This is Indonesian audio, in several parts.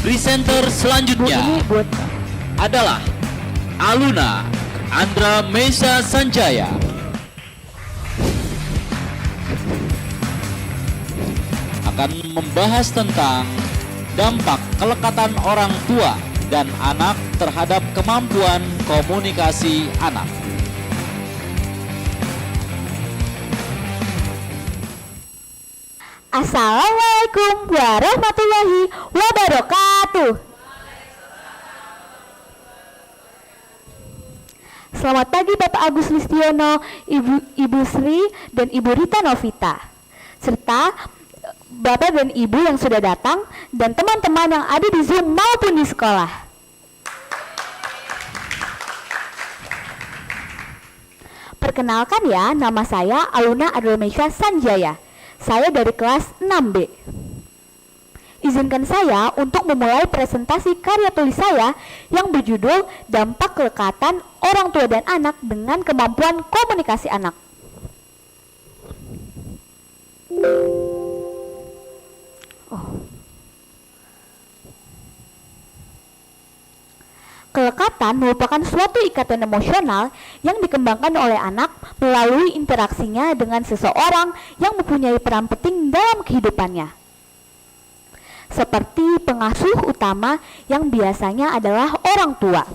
Presenter selanjutnya adalah Aluna Andra Mesa Sanjaya. Akan membahas tentang dampak kelekatan orang tua dan anak terhadap kemampuan komunikasi anak. Assalamualaikum warahmatullahi wabarakatuh. Selamat pagi Bapak Agus Listiono, Ibu Sri dan Ibu Rita Novita, serta Bapak dan Ibu yang sudah datang dan teman-teman yang ada di Zoom maupun di sekolah. Perkenalkan ya, nama saya Aluna Andra Sanjaya. Saya dari kelas 6B. Izinkan saya untuk memulai presentasi karya tulis saya yang berjudul Dampak Kelekatan Orang Tua dan Anak dengan Kemampuan Komunikasi Anak. Kelekatan merupakan suatu ikatan emosional yang dikembangkan oleh anak melalui interaksinya dengan seseorang yang mempunyai peran penting dalam kehidupannya. Seperti pengasuh utama yang biasanya adalah orang tua.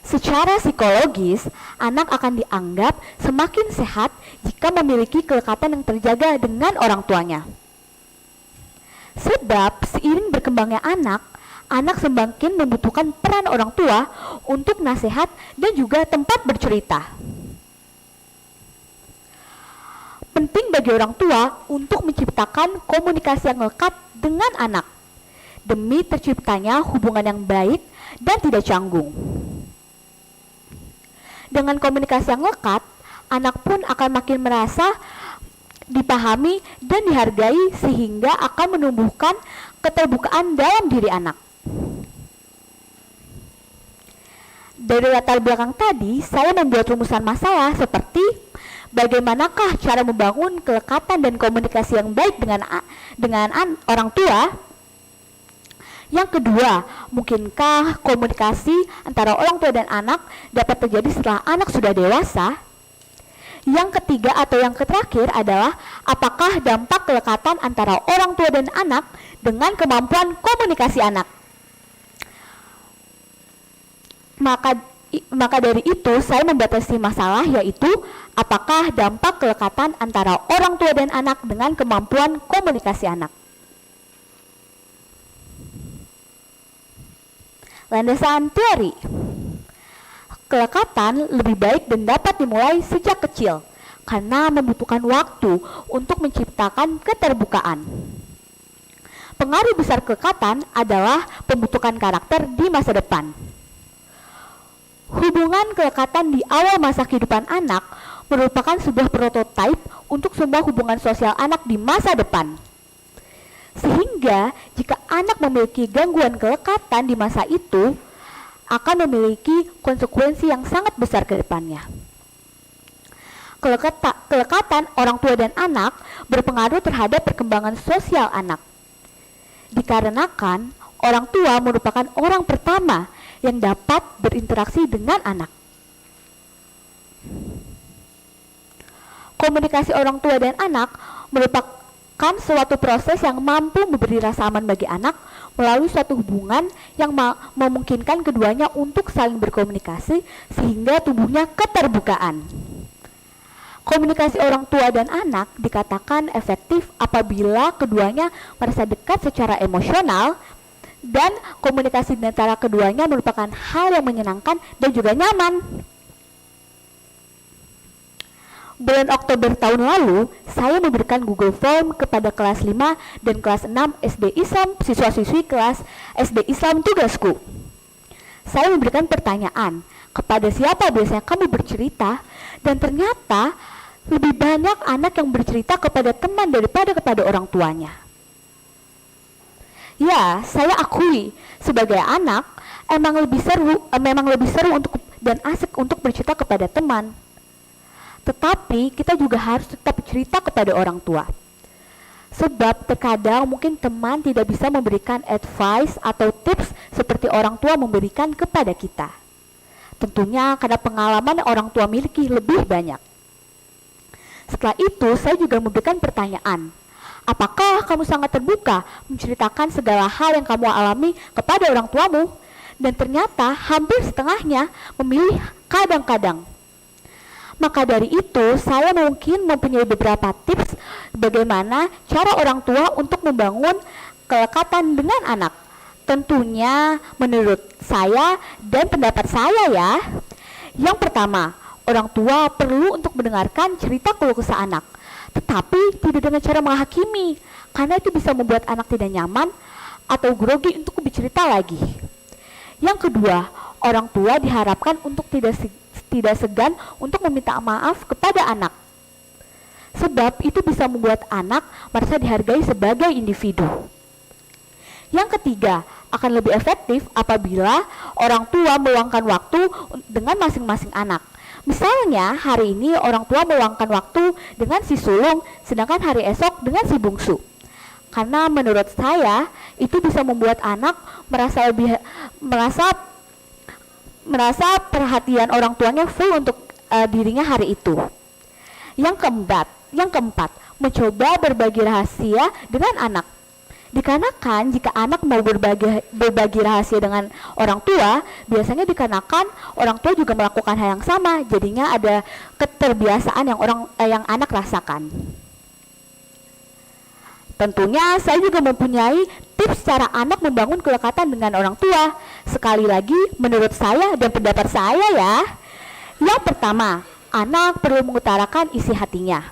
Secara psikologis, anak akan dianggap semakin sehat jika memiliki kelekatan yang terjaga dengan orang tuanya. Sebab seiring berkembangnya anak semakin membutuhkan peran orang tua untuk nasihat dan juga tempat bercerita. Penting bagi orang tua untuk menciptakan komunikasi yang lekat dengan anak demi terciptanya hubungan yang baik dan tidak canggung. Dengan komunikasi yang lekat, anak pun akan makin merasa dipahami dan dihargai sehingga akan menumbuhkan keterbukaan dalam diri anak. Dari latar belakang tadi, saya membuat rumusan masalah seperti bagaimanakah cara membangun kelekatan dan komunikasi yang baik dengan orang tua. Yang kedua, mungkinkah komunikasi antara orang tua dan anak dapat terjadi setelah anak sudah dewasa? Yang ketiga atau yang terakhir adalah apakah dampak kelekatan antara orang tua dan anak dengan kemampuan komunikasi anak? Maka dari itu saya membatasi masalah, yaitu apakah dampak kelekatan antara orang tua dan anak dengan kemampuan komunikasi anak. Landasan teori. Kelekatan lebih baik dan dapat dimulai sejak kecil karena membutuhkan waktu untuk menciptakan keterbukaan. Pengaruh besar kelekatan adalah pembentukan karakter di masa depan. Hubungan kelekatan di awal masa kehidupan anak merupakan sebuah prototipe untuk semua hubungan sosial anak di masa depan. Sehingga jika anak memiliki gangguan kelekatan di masa itu, akan memiliki konsekuensi yang sangat besar ke depannya. Kelekatan orang tua dan anak berpengaruh terhadap perkembangan sosial anak. Dikarenakan orang tua merupakan orang pertama yang dapat berinteraksi dengan anak. Komunikasi orang tua dan anak merupakan suatu proses yang mampu memberi rasa aman bagi anak melalui suatu hubungan yang memungkinkan keduanya untuk saling berkomunikasi sehingga tumbuhnya keterbukaan. Komunikasi orang tua dan anak dikatakan efektif apabila keduanya merasa dekat secara emosional dan komunikasi di antara keduanya merupakan hal yang menyenangkan dan juga nyaman. Bulan Oktober tahun lalu, saya memberikan Google Form kepada kelas 5 dan kelas 6 SD Islam, siswa-siswi kelas SD Islam tugasku. Saya memberikan pertanyaan, kepada siapa biasanya kamu bercerita? Dan ternyata lebih banyak anak yang bercerita kepada teman daripada kepada orang tuanya. Ya, saya akui sebagai anak memang lebih seru untuk dan asik untuk bercerita kepada teman. Tetapi kita juga harus tetap bercerita kepada orang tua. Sebab terkadang mungkin teman tidak bisa memberikan advice atau tips seperti orang tua memberikan kepada kita. Tentunya karena pengalaman yang orang tua miliki lebih banyak. Setelah itu, saya juga memberikan pertanyaan. Apakah kamu sangat terbuka menceritakan segala hal yang kamu alami kepada orang tuamu? Dan ternyata hampir setengahnya memilih kadang-kadang. Maka dari itu, saya mungkin mempunyai beberapa tips bagaimana cara orang tua untuk membangun kelekatan dengan anak. Tentunya menurut saya dan pendapat saya ya. Yang pertama, orang tua perlu untuk mendengarkan cerita keluh kesah anak, tetapi tidak dengan cara menghakimi, karena itu bisa membuat anak tidak nyaman atau grogi untuk bercerita lagi. Yang kedua, orang tua diharapkan untuk tidak segan untuk meminta maaf kepada anak. Sebab itu bisa membuat anak merasa dihargai sebagai individu. Yang ketiga, akan lebih efektif apabila orang tua meluangkan waktu dengan masing-masing anak. Misalnya, hari ini orang tua meluangkan waktu dengan si sulung, sedangkan hari esok dengan si bungsu. Karena menurut saya, itu bisa membuat anak merasa perhatian orang tuanya full untuk dirinya hari itu. Yang keempat, mencoba berbagi rahasia dengan anak. Dikarenakan jika anak mau berbagi rahasia dengan orang tua, biasanya dikarenakan orang tua juga melakukan hal yang sama, jadinya ada keterbiasaan yang anak rasakan. Tentunya saya juga mempunyai tips cara anak membangun kelekatan dengan orang tua. Sekali lagi menurut saya dan pendapat saya ya. Yang pertama, anak perlu mengutarakan isi hatinya.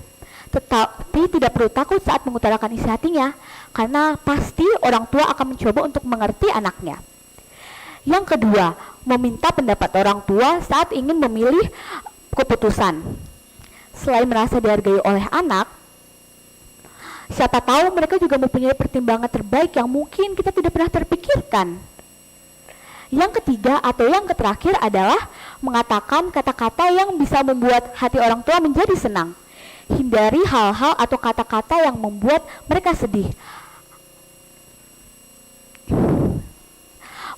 Tetapi tidak perlu takut saat mengutarakan isi hatinya, karena pasti orang tua akan mencoba untuk mengerti anaknya. Yang kedua, meminta pendapat orang tua saat ingin memilih keputusan. Selain merasa dihargai oleh anak, siapa tahu mereka juga mempunyai pertimbangan terbaik yang mungkin kita tidak pernah terpikirkan. Yang ketiga atau yang terakhir adalah mengatakan kata-kata yang bisa membuat hati orang tua menjadi senang. Hindari hal-hal atau kata-kata yang membuat mereka sedih.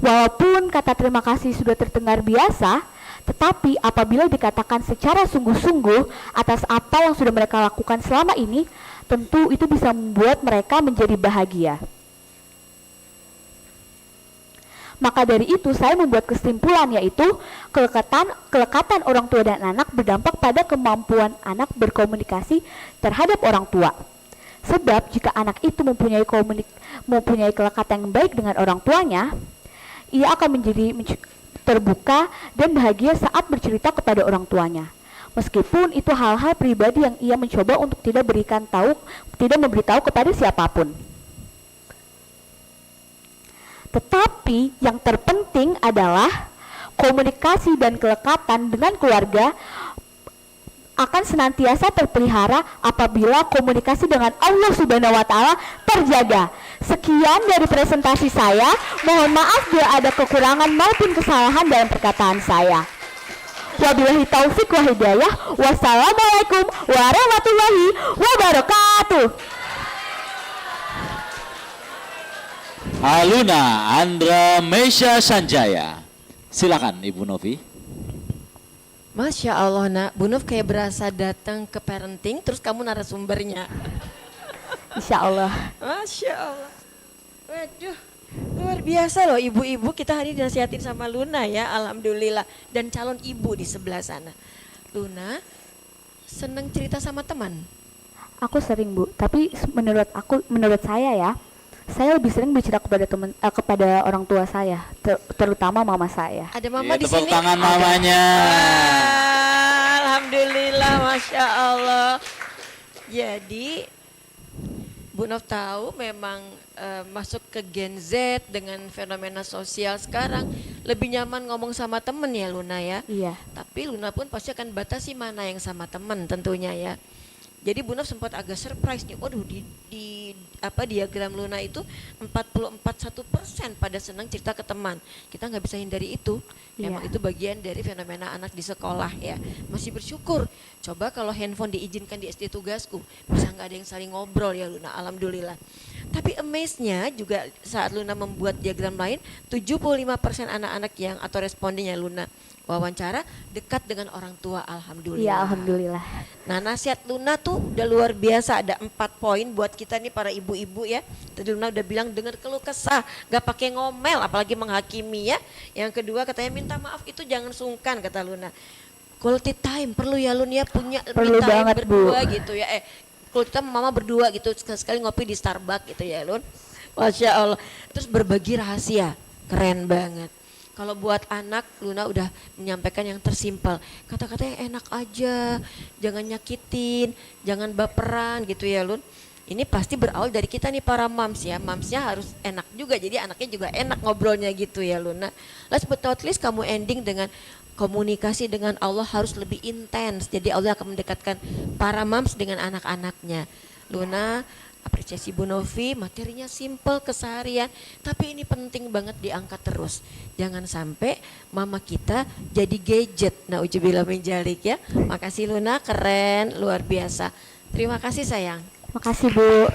Walaupun kata terima kasih sudah terdengar biasa, tetapi apabila dikatakan secara sungguh-sungguh atas apa yang sudah mereka lakukan selama ini, tentu itu bisa membuat mereka menjadi bahagia. Maka dari itu saya membuat kesimpulan, yaitu kelekatan orang tua dan anak berdampak pada kemampuan anak berkomunikasi terhadap orang tua. Sebab jika anak itu mempunyai kelekatan yang baik dengan orang tuanya, ia akan menjadi terbuka dan bahagia saat bercerita kepada orang tuanya. Meskipun itu hal-hal pribadi yang ia mencoba untuk tidak memberitahu kepada siapapun. Tetapi yang terpenting adalah komunikasi dan kelekatan dengan keluarga akan senantiasa terpelihara apabila komunikasi dengan Allah Subhanahu wa Ta'ala terjaga. Sekian dari presentasi saya. Mohon maaf bila ada kekurangan maupun kesalahan dalam perkataan saya. Wabillahi taufik wa hidayah. Wassalamualaikum warahmatullahi wabarakatuh. Aluna Andra Mesya Sanjaya. Silakan Ibu Novi. Masya Allah nak, Bu Nov kayak berasa datang ke parenting terus kamu narasumbernya. Insya Allah. Masya Allah. Waduh, luar biasa loh ibu-ibu, kita hari dinasihatin sama Luna ya, alhamdulillah. Dan calon ibu di sebelah sana. Luna, seneng cerita sama teman? Aku sering Bu, tapi menurut saya ya, saya lebih sering bercerita kepada orang tua saya, terutama mama saya. Ada mama di Tepuk sini? tangan mamanya. Alhamdulillah, Masya Allah. Jadi Bu Nov tahu memang masuk ke Gen Z dengan fenomena sosial sekarang lebih nyaman ngomong sama temen ya Luna ya. Iya. Tapi Luna pun pasti akan batasi mana yang sama temen tentunya ya. Jadi Bu Nov sempat agak surprise nih, waduh di apa diagram Luna itu 44,1% pada senang cerita ke teman. Kita nggak bisa hindari itu, memang Iya. itu bagian dari fenomena anak di sekolah ya. Masih bersyukur, coba kalau handphone diizinkan di SD tugasku, bisa nggak ada yang saling ngobrol ya Luna, alhamdulillah. Tapi amaze-nya juga saat Luna membuat diagram lain, 75% anak-anak yang atau respondennya Luna wawancara dekat dengan orang tua, alhamdulillah. Iya, alhamdulillah. Nah nasihat Luna tuh udah luar biasa, ada 4 poin buat kita nih para ibu-ibu ya. Tadi Luna udah bilang dengar keluh kesah, gak pakai ngomel apalagi menghakimi ya. Yang kedua katanya minta maaf itu jangan sungkan kata Luna. Quality time perlu ya Lun ya, punya Perlu me time banget, Bu. berdua gitu ya. Quality time mama berdua gitu, sekali-sekali ngopi di Starbucks gitu ya Lun. Masya Allah. Terus berbagi rahasia, keren banget. Kalau buat anak, Luna udah menyampaikan yang tersimpel. Kata-kata yang enak aja, jangan nyakitin, jangan baperan gitu ya Lun. Ini pasti berawal dari kita nih para moms ya. Momsnya harus enak juga, jadi anaknya juga enak ngobrolnya gitu ya Luna. Last but not least kamu ending dengan komunikasi dengan Allah harus lebih intens. Jadi Allah akan mendekatkan para moms dengan anak-anaknya. Luna, apresiasi Bu Novi, materinya simple keseharian, tapi ini penting banget diangkat terus. Jangan sampai mama kita jadi gadget. Nauzubillah min dzalik ya. Makasih Luna, keren, luar biasa. Terima kasih sayang. Makasih Bu.